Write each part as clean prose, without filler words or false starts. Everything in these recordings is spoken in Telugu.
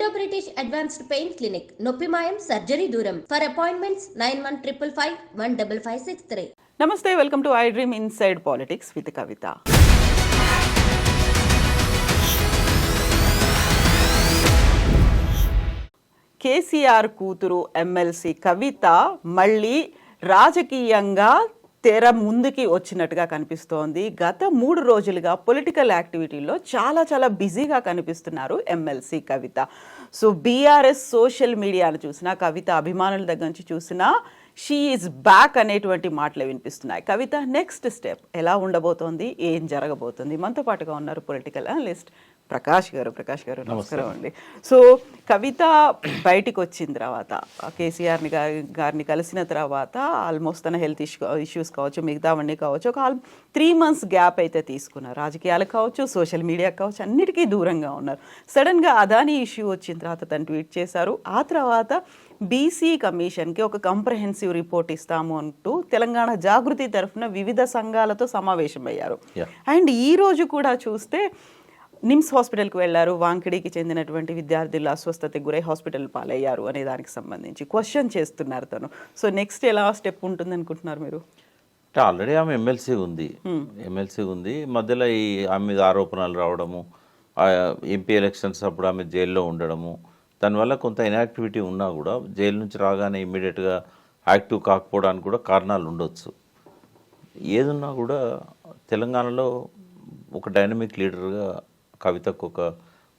Indo British advanced pain clinic, నొప్పిమాయం సర్జరీ దూరం. For appointments 9155515563. నమస్తే, welcome to I dream inside politics with Kavitha. KCR కూతురు ఎమ్మెల్సీ కవిత మళ్ళీ రాజకీయంగా తెర ముందుకి వచ్చినట్టుగా కనిపిస్తోంది. గత 3 రోజులుగా పొలిటికల్ యాక్టివిటీలో చాలా బిజీగా కనిపిస్తున్నారు ఎమ్మెల్సీ కవిత. సో బీఆర్ఎస్ సోషల్ మీడియాను చూసినా, కవిత అభిమానుల దగ్గర నుంచి చూసినా షీ ఈజ్ బ్యాక్ అనేటువంటి మాటలు వినిపిస్తున్నాయి. కవిత నెక్స్ట్ స్టెప్ ఎలా ఉండబోతోంది, ఏం జరగబోతుంది? మనతో పాటుగా ఉన్నారు పొలిటికల్ అనలిస్ట్ ప్రకాష్ గారు. నమస్కారం అండి. సో కవిత బయటికి వచ్చిన తర్వాత, కేసీఆర్ గారిని కలిసిన తర్వాత ఆల్మోస్ట్ తన హెల్త్ ఇష్యూస్ కావచ్చు, మిగతావన్నీ కావచ్చు, ఒక 3 months గ్యాప్ అయితే తీసుకున్నారు. రాజకీయాలకు కావచ్చు, సోషల్ మీడియాకి కావచ్చు, అన్నిటికీ దూరంగా ఉన్నారు. సడన్గా అదానీ ఇష్యూ వచ్చిన తర్వాత తను ట్వీట్ చేశారు. ఆ తర్వాత బీసీ కమిషన్కి ఒక కంప్రహెన్సివ్ రిపోర్ట్ ఇస్తాము అంటూ తెలంగాణ జాగృతి తరఫున వివిధ సంఘాలతో సమావేశమయ్యారు. అండ్ ఈ రోజు కూడా చూస్తే నిమ్స్ హాస్పిటల్కి వెళ్ళారు. వాంకిడికి చెందినటువంటి విద్యార్థులు అస్వస్థతకు గురై హాస్పిటల్ పాలయ్యారు అనే దానికి సంబంధించి క్వశ్చన్ చేస్తున్నారు తను. సో నెక్స్ట్ ఎలా స్టెప్ ఉంటుంది అనుకుంటున్నారు మీరు? ఆల్రెడీ ఆమె ఎమ్మెల్సీ ఉంది. మధ్యలో ఈ ఆమె మీద ఆరోపణలు రావడము, ఎంపీ ఎలక్షన్స్ అప్పుడు ఆమె జైల్లో ఉండడము, దానివల్ల కొంత ఇన్యాక్టివిటీ ఉన్నా కూడా జైలు నుంచి రాగానే ఇమ్మీడియట్గా యాక్టివ్ కాకపోవడానికి కూడా కారణాలు ఉండొచ్చు. ఏదున్నా కూడా తెలంగాణలో ఒక డైనమిక్ లీడర్గా కవితకు ఒక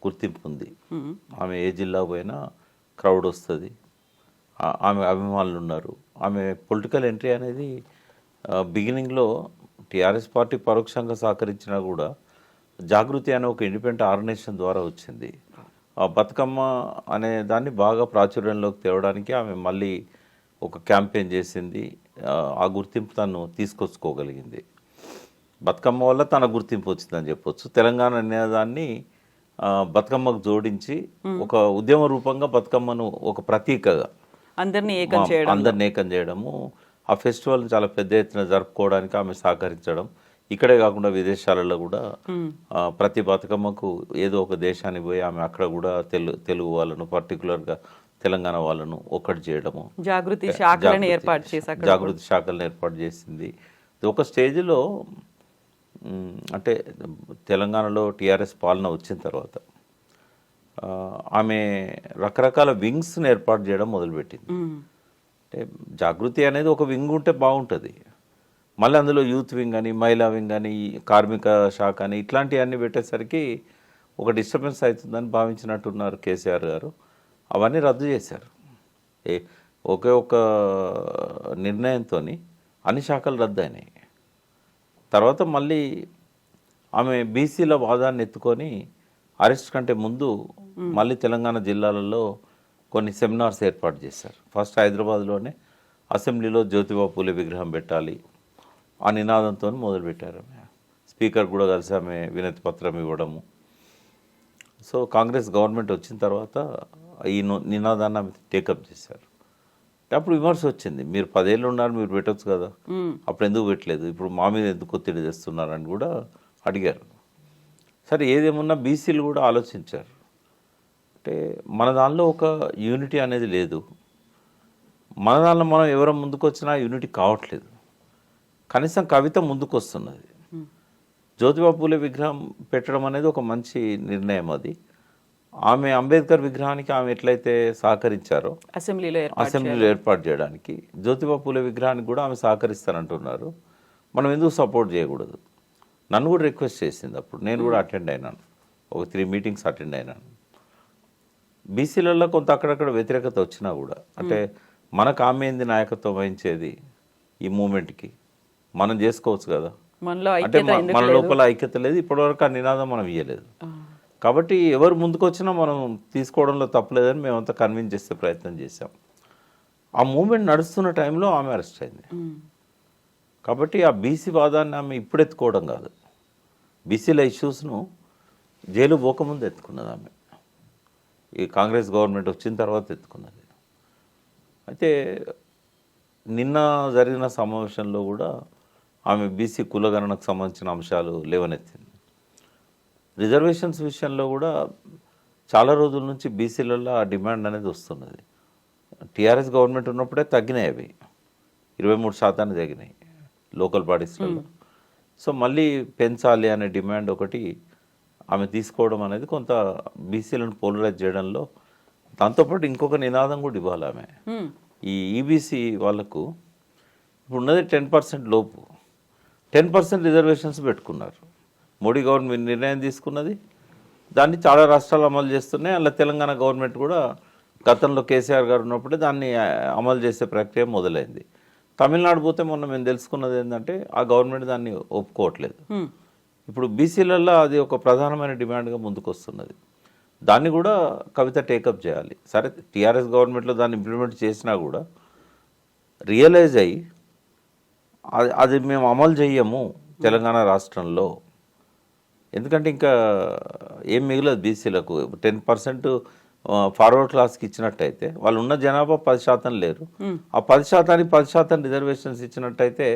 గుర్తింపు ఉంది. ఆమె ఏ జిల్లా పోయినా క్రౌడ్ వస్తుంది, ఆమె అభిమానులు ఉన్నారు. ఆమె పొలిటికల్ ఎంట్రీ అనేది బిగినింగ్లో టీఆర్ఎస్ పార్టీ పరోక్షంగా సహకరించినా కూడా జాగృతి అనే ఒక ఇండిపెండెంట్ ఆర్గనైజేషన్ ద్వారా వచ్చింది. బతుకమ్మ అనే దాన్ని బాగా ప్రాచుర్యంలోకి తేవడానికి ఆమె మళ్ళీ ఒక క్యాంపెయిన్ చేసింది. ఆ గుర్తింపు తను తీసుకొచ్చుకోగలిగింది. బతుకమ్మ వల్ల తన గుర్తింపు వచ్చిందని చెప్పొచ్చు. తెలంగాణ అనేదాన్ని బతుకమ్మకు జోడించి ఒక ఉద్యమ రూపంగా బతుకమ్మను ఒక ప్రతీకగా అందరినీ ఏకం చేయడము, ఆ ఫెస్టివల్ చాలా పెద్ద ఎత్తున జరుపుకోవడానికి ఆమె సహకరించడం. ఇక్కడే కాకుండా విదేశాలలో కూడా ప్రతి బతుకమ్మకు ఏదో ఒక దేశానికి పోయి ఆమె అక్కడ కూడా తెలుగు వాళ్ళను, పర్టికులర్గా తెలంగాణ వాళ్ళను ఒక్కటి చేయడము, జాగృతి శాఖలను ఏర్పాటు చేసింది. ఒక స్టేజ్లో అంటే తెలంగాణలో టీఆర్ఎస్ పాలన వచ్చిన తర్వాత ఆమె రకరకాల వింగ్స్ని ఏర్పాటు చేయడం మొదలుపెట్టింది. అంటే జాగృతి అనేది ఒక వింగ్ ఉంటే బాగుంటుంది, మళ్ళీ అందులో యూత్ వింగ్ అని, మహిళా వింగ్ అని, కార్మిక శాఖ అని ఇట్లాంటివన్నీ పెట్టేసరికి ఒక డిస్టర్బెన్స్ అవుతుందని భావించినట్టున్నారు కేసీఆర్ గారు. అవన్నీ రద్దు చేశారు. ఒకే ఒక నిర్ణయంతో అన్ని శాఖలు రద్దు అయినాయి. తర్వాత మళ్ళీ ఆమె బీసీల వాదాన్ని ఎత్తుకొని అరెస్ట్ కంటే ముందు మళ్ళీ తెలంగాణ జిల్లాలలో కొన్ని సెమినార్స్ ఏర్పాటు చేశారు. ఫస్ట్ హైదరాబాద్లోనే అసెంబ్లీలో జ్యోతిబా పూలే విగ్రహం పెట్టాలి ఆ నినాదంతో మొదలుపెట్టారు. ఆమె స్పీకర్ కూడా కలిసి ఆమె వినతి పత్రం ఇవ్వడము. సో కాంగ్రెస్ గవర్నమెంట్ వచ్చిన తర్వాత ఈ నినాదాన్ని ఆమె టేకప్ చేశారు. అప్పుడు విమర్శ వచ్చింది, మీరు 10 ఏళ్ళు ఉన్నారు, మీరు పెట్టవచ్చు కదా, అప్పుడు ఎందుకు పెట్టలేదు, ఇప్పుడు మా మీద ఎందుకు ఒత్తిడి తెస్తున్నారని కూడా అడిగారు. సరే ఏదేమన్నా బీసీలు కూడా ఆలోచించారు. అంటే మన దానిలో ఒక యూనిటీ అనేది లేదు, మన దానిలో మనం ఎవరో ముందుకు వచ్చినా యూనిటీ కావట్లేదు. కనీసం కవిత ముందుకు వస్తున్నది. జ్యోతిబా పూలే విగ్రహం పెట్టడం అనేది ఒక మంచి నిర్ణయం. అది ఆమె అంబేద్కర్ విగ్రహానికి ఆమె ఎట్లయితే సహకరించారో అసెంబ్లీలో ఏర్పాటు చేయడానికి జ్యోతిబా పూలే విగ్రహానికి కూడా ఆమె సహకరిస్తానంటున్నారు. మనం ఎందుకు సపోర్ట్ చేయకూడదు? నన్ను కూడా రిక్వెస్ట్ చేసింది. అప్పుడు నేను కూడా అటెండ్ అయినాను, ఒక 3 meetings అటెండ్ అయినాను. బీసీలలో కొంత అక్కడక్కడ వ్యతిరేకత వచ్చినా కూడా, అంటే మనకు ఆమె ఏంది నాయకత్వం వహించేది ఈ మూమెంట్కి, మనం చేసుకోవచ్చు కదా, అంటే మన లోపల ఐక్యత లేదు, ఇప్పటివరకు ఆ నినాదం మనం ఇవ్వలేదు. కాబట్టి ఎవరు ముందుకు వచ్చినా మనం తీసుకోవడంలో తప్పలేదని మేమంతా కన్విన్స్ చేసే ప్రయత్నం చేశాం. ఆ మూమెంట్ నడుస్తున్న టైంలో ఆమె అరెస్ట్ అయింది. కాబట్టి ఆ బీసీ వాదాన్ని ఆమె ఇప్పుడు ఎత్తుకోవడం కాదు, బీసీల ఇష్యూస్ను జైలు పోకముందు ఎత్తుకున్నది ఆమె. ఈ కాంగ్రెస్ గవర్నమెంట్ వచ్చిన తర్వాత ఎత్తుకున్నది. అయితే నిన్న జరిగిన సమావేశంలో కూడా ఆమె బీసీ కులగణనకు సంబంధించిన అంశాలు లేవనెత్తింది. రిజర్వేషన్స్ విషయంలో కూడా చాలా రోజుల నుంచి బీసీలలో ఆ డిమాండ్ అనేది వస్తున్నది. టీఆర్ఎస్ గవర్నమెంట్ ఉన్నప్పుడే తగ్గినాయి అవి, 23% తగ్గినాయి లోకల్ బాడీస్లలో. సో మళ్ళీ పెంచాలి అనే డిమాండ్ ఒకటి ఆమె తీసుకోవడం అనేది కొంత బీసీలను పోలరైజ్ చేయడంలో, దాంతోపాటు ఇంకొక నినాదం కూడా ఇవ్వాలి ఆమె. ఈ ఈబీసీ వాళ్ళకు ఇప్పుడు ఉన్నది 10% లోపు, 10% రిజర్వేషన్స్ పెట్టుకున్నారు. మోడీ గవర్నమెంట్ నిర్ణయం తీసుకున్నది, దాన్ని చాలా రాష్ట్రాలు అమలు చేస్తున్నాయి. అలా తెలంగాణ గవర్నమెంట్ కూడా గతంలో కేసీఆర్ గారు ఉన్నప్పుడే దాన్ని అమలు చేసే ప్రక్రియ మొదలైంది. తమిళనాడు పోతే మొన్న మేము తెలుసుకున్నది ఏంటంటే ఆ గవర్నమెంట్ దాన్ని ఒప్పుకోవట్లేదు. ఇప్పుడు బీసీలలో అది ఒక ప్రధానమైన డిమాండ్గా ముందుకు వస్తున్నది. దాన్ని కూడా కవిత టేకప్ చేయాలి. సరే టీఆర్ఎస్ గవర్నమెంట్లో దాన్ని ఇంప్లిమెంట్ చేసినా కూడా రియలైజ్ అయ్యి అది మేము అమలు చెయ్యము తెలంగాణ రాష్ట్రంలో, ఎందుకంటే ఇంకా ఏం మిగలదు బీసీలకు. 10% ఫార్వర్డ్ క్లాస్కి ఇచ్చినట్టయితే వాళ్ళు ఉన్న జనాభా 10% లేరు. ఆ 10%కి 10% రిజర్వేషన్స్ ఇచ్చినట్టయితే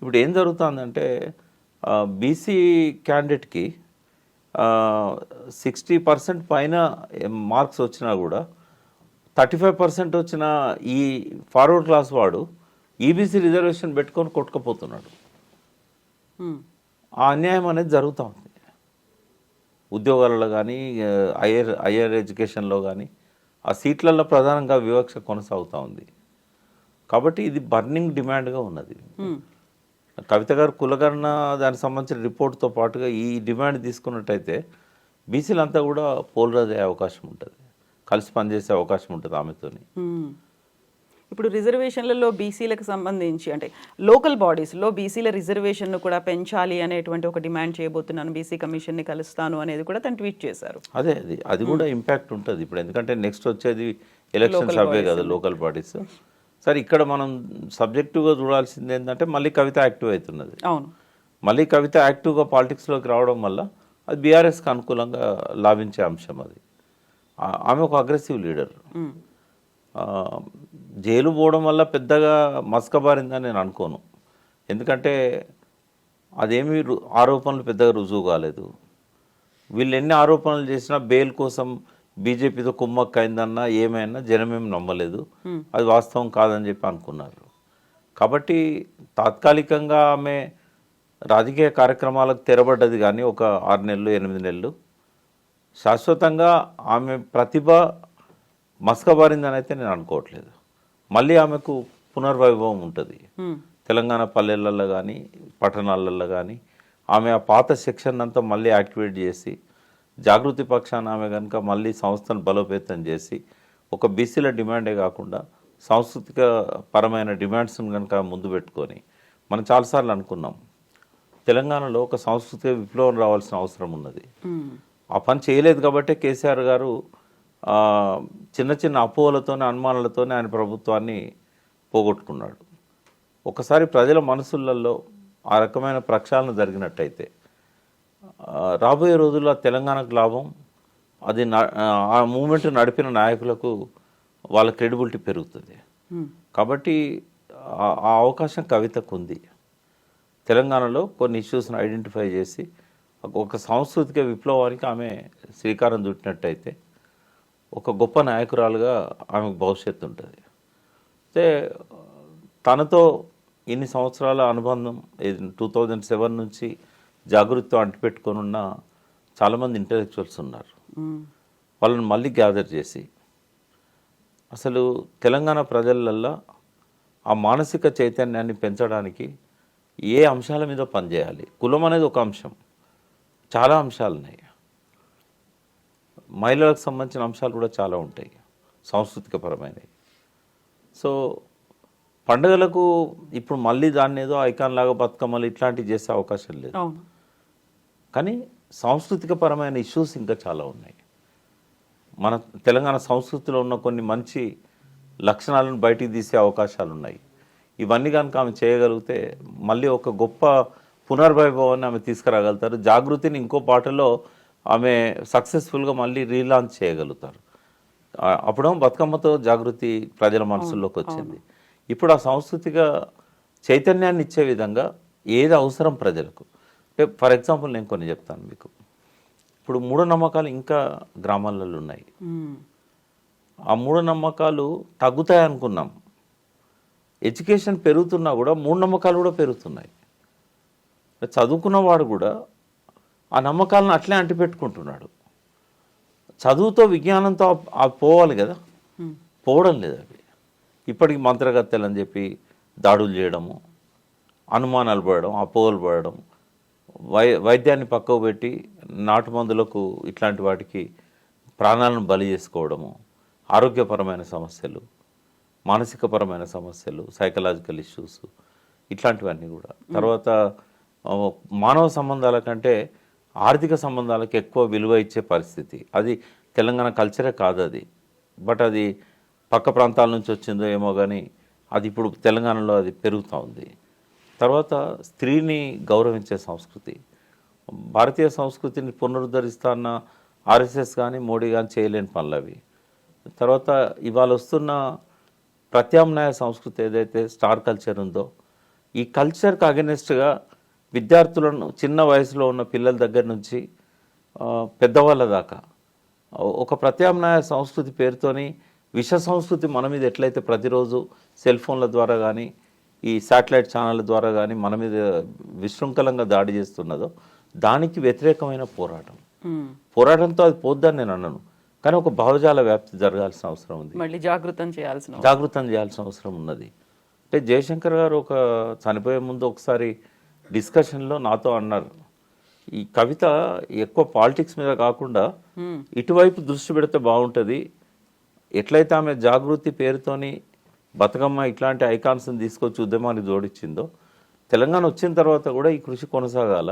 ఇప్పుడు ఏం జరుగుతుందంటే బీసీ క్యాండిడేట్కి 60% పైన మార్క్స్ వచ్చినా కూడా 35% వచ్చిన ఈ ఫార్వర్డ్ క్లాస్ వాడు ఈబీసీ రిజర్వేషన్ పెట్టుకొని కొట్టుకుపోతున్నాడు. ఆ అన్యాయం అనేది జరుగుతూ ఉంది ఉద్యోగాలలో కానీ హయ్యర్ ఎడ్యుకేషన్లో కానీ. ఆ సీట్లలో ప్రధానంగా వివక్ష కొనసాగుతూ ఉంది. కాబట్టి ఇది బర్నింగ్ డిమాండ్గా ఉన్నది. కవిత గారు కులగణన దానికి సంబంధించిన రిపోర్ట్తో పాటుగా ఈ డిమాండ్ తీసుకున్నట్టయితే బీసీలంతా కూడా పోలరైజ్ అయ్యే అవకాశం ఉంటుంది, కలిసి పనిచేసే అవకాశం ఉంటుంది ఆమెతోని. ఇప్పుడు రిజర్వేషన్లలో బీసీలకు సంబంధించి అంటే లోకల్ బాడీస్లో బీసీల రిజర్వేషన్ను కూడా పెంచాలి అనేటువంటి ఒక డిమాండ్ చేయబోతున్నాను, బీసీ కమిషన్ని కలుస్తాను అనేది కూడా తను ట్వీట్ చేశారు. అదే అది కూడా ఇంపాక్ట్ ఉంటుంది ఇప్పుడు, ఎందుకంటే నెక్స్ట్ వచ్చేది ఎలక్షన్స్ అవే కదా లోకల్ బాడీస్. సరే ఇక్కడ మనం సబ్జెక్టివ్గా చూడాల్సింది ఏంటంటే మళ్ళీ కవిత యాక్టివ్ అవుతున్నది. అవును, మళ్ళీ కవిత యాక్టివ్గా పాలిటిక్స్లోకి రావడం వల్ల అది బీఆర్ఎస్కి అనుకూలంగా లాభించే అంశం. అది ఆమె ఒక అగ్రెసివ్ లీడర్. జైలు పోవడం వల్ల పెద్దగా మసకబారిందని నేను అనుకోను, ఎందుకంటే అదేమీ ఆరోపణలు పెద్దగా రుజువు కాలేదు. వీళ్ళు ఎన్ని ఆరోపణలు చేసినా బెయిల్ కోసం బీజేపీతో కుమ్మక్క అయిందన్నా ఏమైనా జనమేం నమ్మలేదు, అది వాస్తవం కాదని చెప్పి అనుకున్నారు. కాబట్టి తాత్కాలికంగా ఆమె రాజకీయ కార్యక్రమాలకు తెరబడ్డది, కానీ ఒక 6 నెలలు 8 నెలలు శాశ్వతంగా ఆమె ప్రతిభ మసకబారిందని అయితే నేను అనుకోవట్లేదు. మళ్ళీ ఆమెకు పునర్వైభవం ఉంటుంది తెలంగాణ పల్లెలలో కానీ పట్టణాలలో కానీ. ఆమె ఆ పాత సెక్షన్ అంతా మళ్ళీ యాక్టివేట్ చేసి జాగృతి పక్షాన ఆమె కనుక మళ్ళీ సంస్థను బలోపేతం చేసి ఒక బీసీల డిమాండే కాకుండా సాంస్కృతిక పరమైన డిమాండ్స్ని కనుక ముందు పెట్టుకొని, మనం చాలాసార్లు అనుకున్నాం తెలంగాణలో ఒక సాంస్కృతిక విప్లవం రావాల్సిన అవసరం ఉన్నది. ఆ పని చేయలేదు కాబట్టి కేసీఆర్ గారు చిన్న చిన్న అపోహలతోనే అనుమానాలతోనే ఆయన ప్రభుత్వాన్ని పోగొట్టుకున్నాడు. ఒకసారి ప్రజల మనసులలో ఆ రకమైన ప్రక్షాళన జరిగినట్టయితే రాబోయే రోజుల్లో తెలంగాణకు లాభం, అది ఆ మూమెంట్ నడిపిన నాయకులకు వాళ్ళ క్రెడిబిలిటీ పెరుగుతుంది. కాబట్టి ఆ అవకాశం కవితకు ఉంది. తెలంగాణలో కొన్ని ఇష్యూస్ని ఐడెంటిఫై చేసి ఒక సాంస్కృతిక విప్లవానికి ఆమె శ్రీకారం చుట్టినట్టయితే ఒక గొప్ప నాయకురాలుగా ఆమెకు భవిష్యత్తు ఉంటుంది. అయితే తనతో ఇన్ని సంవత్సరాల అనుబంధం 2007 నుంచి జాగృతితో అంటిపెట్టుకొని ఉన్న చాలామంది ఇంటలెక్చువల్స్ ఉన్నారు. వాళ్ళని మళ్ళీ గ్యాదర్ చేసి అసలు తెలంగాణ ప్రజలల్లో ఆ మానసిక చైతన్యాన్ని పెంచడానికి ఏ అంశాల మీద పనిచేయాలి. కులం అనేది ఒక అంశం, చాలా అంశాలు ఉన్నాయి. మహిళలకు సంబంధించిన అంశాలు కూడా చాలా ఉంటాయి సాంస్కృతిక పరమైనవి. సో పండుగలకు ఇప్పుడు మళ్ళీ దాన్ని ఏదో ఐకాన్ లాగా బతుకమ్మలు ఇట్లాంటివి చేసే అవకాశం లేదు. కానీ సాంస్కృతిక పరమైన ఇష్యూస్ ఇంకా చాలా ఉన్నాయి. మన తెలంగాణ సంస్కృతిలో ఉన్న కొన్ని మంచి లక్షణాలను బయటికి తీసే అవకాశాలు ఉన్నాయి. ఇవన్నీ కనుక ఆమె చేయగలిగితే మళ్ళీ ఒక గొప్ప పునర్వైభవాన్ని ఆమె తీసుకురాగలుగుతారు. జాగృతిని ఇంకో పాటలో ఆమె సక్సెస్ఫుల్గా మళ్ళీ రీలాంచ్ చేయగలుగుతారు. అప్పుడేమో బతుకమ్మతో జాగృతి ప్రజల మనసుల్లోకి వచ్చింది. ఇప్పుడు ఆ సాంస్కృతిక చైతన్యాన్ని ఇచ్చే విధంగా ఏది అవసరం ప్రజలకు. ఫర్ ఎగ్జాంపుల్ నేను కొన్ని చెప్తాను మీకు. ఇప్పుడు మూఢనమ్మకాలు ఇంకా గ్రామాలలో ఉన్నాయి. ఆ మూఢనమ్మకాలు తగ్గుతాయి అనుకున్నాం. ఎడ్యుకేషన్ పెరుగుతున్నా కూడా మూఢనమ్మకాలు కూడా పెరుగుతున్నాయి. చదువుకున్నవాడు కూడా ఆ నమ్మకాలను అట్లే అంటిపెట్టుకుంటున్నాడు. చదువుతో విజ్ఞానంతో పోవాలి కదా, పోవడం లేదు. అవి ఇప్పటికి మంత్రగత్తెలు అని చెప్పి దాడులు చేయడము, అనుమానాలు పడడం, అపోహలు పడడం, వైద్యాన్ని పక్కకు పెట్టి నాటు మందులకు ఇట్లాంటి వాటికి ప్రాణాలను బలి చేసుకోవడము, ఆరోగ్యపరమైన సమస్యలు, మానసికపరమైన సమస్యలు, సైకలాజికల్ ఇష్యూస్, ఇట్లాంటివన్నీ కూడా. తర్వాత మానవ సంబంధాల కంటే ఆర్థిక సంబంధాలకు ఎక్కువ విలువ ఇచ్చే పరిస్థితి. అది తెలంగాణ కల్చరే కాదు అది, బట్ అది పక్క ప్రాంతాల నుంచి వచ్చిందో ఏమో కానీ అది ఇప్పుడు తెలంగాణలో అది పెరుగుతూ ఉంది. తర్వాత స్త్రీని గౌరవించే సంస్కృతి, భారతీయ సంస్కృతిని పునరుద్ధరిస్తా అన్న ఆర్ఎస్ఎస్ కానీ మోడీ కానీ చేయలేని పనులు అవి. తర్వాత ఇవాళ వస్తున్న ప్రత్యామ్నాయ సంస్కృతి ఏదైతే స్టార్ కల్చర్ ఉందో, ఈ కల్చర్కి అగెనిస్ట్గా విద్యార్థులను చిన్న వయసులో ఉన్న పిల్లల దగ్గర నుంచి పెద్దవాళ్ళ దాకా ఒక ప్రత్యామ్నాయ సంస్కృతి పేరుతోని విష సంస్కృతి మన మీద ఎట్లయితే ప్రతిరోజు సెల్ ఫోన్ల ద్వారా కానీ ఈ శాటిలైట్ ఛానళ్ళ ద్వారా కానీ మన మీద విశృంఖలంగా దాడి చేస్తున్నదో దానికి వ్యతిరేకమైన పోరాటంతో అది పోద్దని నేను అన్నాను. కానీ ఒక భావజాల వ్యాప్తి జరగాల్సిన అవసరం ఉంది, మళ్ళీ జాగృతం చేయాల్సిన అవసరం ఉన్నది. అంటే జయశంకర్ గారు ఒక చనిపోయే ముందు ఒకసారి డిస్కషన్లో నాతో అన్నారు, ఈ కవిత ఎక్కువ పాలిటిక్స్ మీద కాకుండా ఇటువైపు దృష్టి పెడితే బాగుంటుంది. ఎట్లయితే ఆమె జాగృతి పేరుతోని బతుకమ్మ ఇట్లాంటి ఐకాన్స్ని తీసుకొచ్చి ఉద్యమాన్ని జోడించిందో, తెలంగాణ వచ్చిన తర్వాత కూడా ఈ కృషి కొనసాగాల.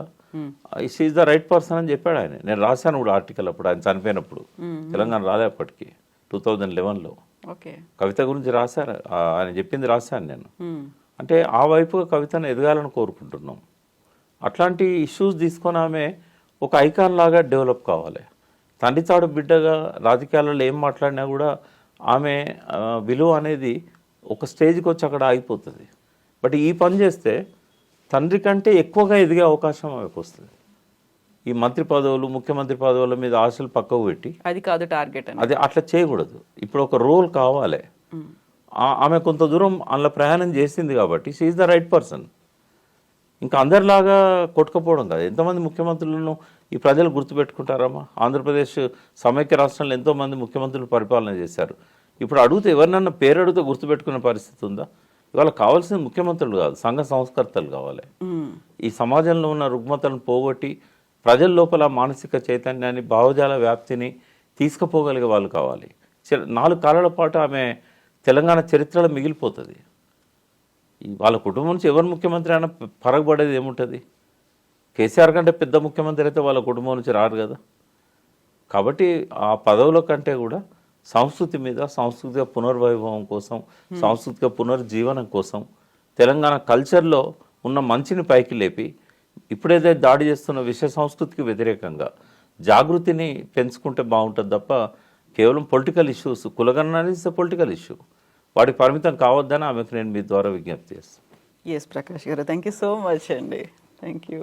She is the right person అని చెప్పాడు ఆయన. నేను రాశాను కూడా ఆర్టికల్ అప్పుడు ఆయన చనిపోయినప్పుడు, తెలంగాణ రాలేపటికి 2011లో కవిత గురించి రాశారు, ఆయన చెప్పింది రాశాను నేను. అంటే ఆ వైపుగా కవితను ఎదగాలని కోరుకుంటున్నాం. అట్లాంటి ఇష్యూస్ తీసుకొని ఆమె ఒక ఐకాన్ లాగా డెవలప్ కావాలి. తండ్రి తాడు బిడ్డగా రాజకీయాలలో ఏం మాట్లాడినా కూడా ఆమె విలువ అనేది ఒక స్టేజ్కి వచ్చి అక్కడ ఆగిపోతుంది. బట్ ఈ పని చేస్తే తండ్రి కంటే ఎక్కువగా ఎదిగే అవకాశం ఆమెకు వస్తుంది. ఈ మంత్రి పదవులు, ముఖ్యమంత్రి పదవుల మీద ఆశలు పక్కకు పెట్టి అది కాదు టార్గెట్, అది అట్లా చేయకూడదు. ఇప్పుడు ఒక రోల్ కావాలి. ఆమె కొంత దూరం అందులో ప్రయాణం చేసింది కాబట్టి she is the right person. ఇంకా అందరిలాగా కొట్టుకపోవడం కాదు. ఎంతమంది ముఖ్యమంత్రులను ఈ ప్రజలు గుర్తుపెట్టుకుంటారమ్మా? ఆంధ్రప్రదేశ్ సమైక్య రాష్ట్రంలో ఎంతోమంది ముఖ్యమంత్రులు పరిపాలన చేశారు. ఇప్పుడు అడిగితే ఎవరినన్నా పేరు అడిగితే గుర్తుపెట్టుకునే పరిస్థితి ఉందా? ఇవాళ కావాల్సిన ముఖ్యమంత్రులు కాదు, సంఘ సంస్కర్తలు కావాలి. ఈ సమాజంలో ఉన్న రుగ్మతలను పోగొట్టి ప్రజల లోపల మానసిక చైతన్యాన్ని, భావజాల వ్యాప్తిని తీసుకుపోగలిగే వాళ్ళు కావాలి. 4 కాలాల పాటు ఆమె తెలంగాణ చరిత్రలో మిగిలిపోతుంది. వాళ్ళ కుటుంబం నుంచి ఎవరు ముఖ్యమంత్రి అయినా పరగబడేది ఏముంటుంది? కేసీఆర్ కంటే పెద్ద ముఖ్యమంత్రి అయితే వాళ్ళ కుటుంబం నుంచి రారు కదా. కాబట్టి ఆ పదవుల కంటే కూడా సంస్కృతి మీద, సాంస్కృతిక పునర్వైభవం కోసం, సాంస్కృతిక పునర్జీవనం కోసం, తెలంగాణ కల్చర్లో ఉన్న మంచిని పైకి లేపి ఇప్పుడైతే దాడి చేస్తున్న విష సంస్కృతికి వ్యతిరేకంగా జాగృతిని పెంచుకుంటే బాగుంటుంది తప్ప కేవలం పొలిటికల్ ఇష్యూస్, కులగణన అనేది పొలిటికల్ ఇష్యూ, వాటికి పరిమితం కావద్దని ఆమెకు నేను మీ ద్వారా విజ్ఞప్తి చేస్తాను. ఎస్ ప్రకాష్ గారు, థ్యాంక్ యూ సో మచ్ అండి. Thank you.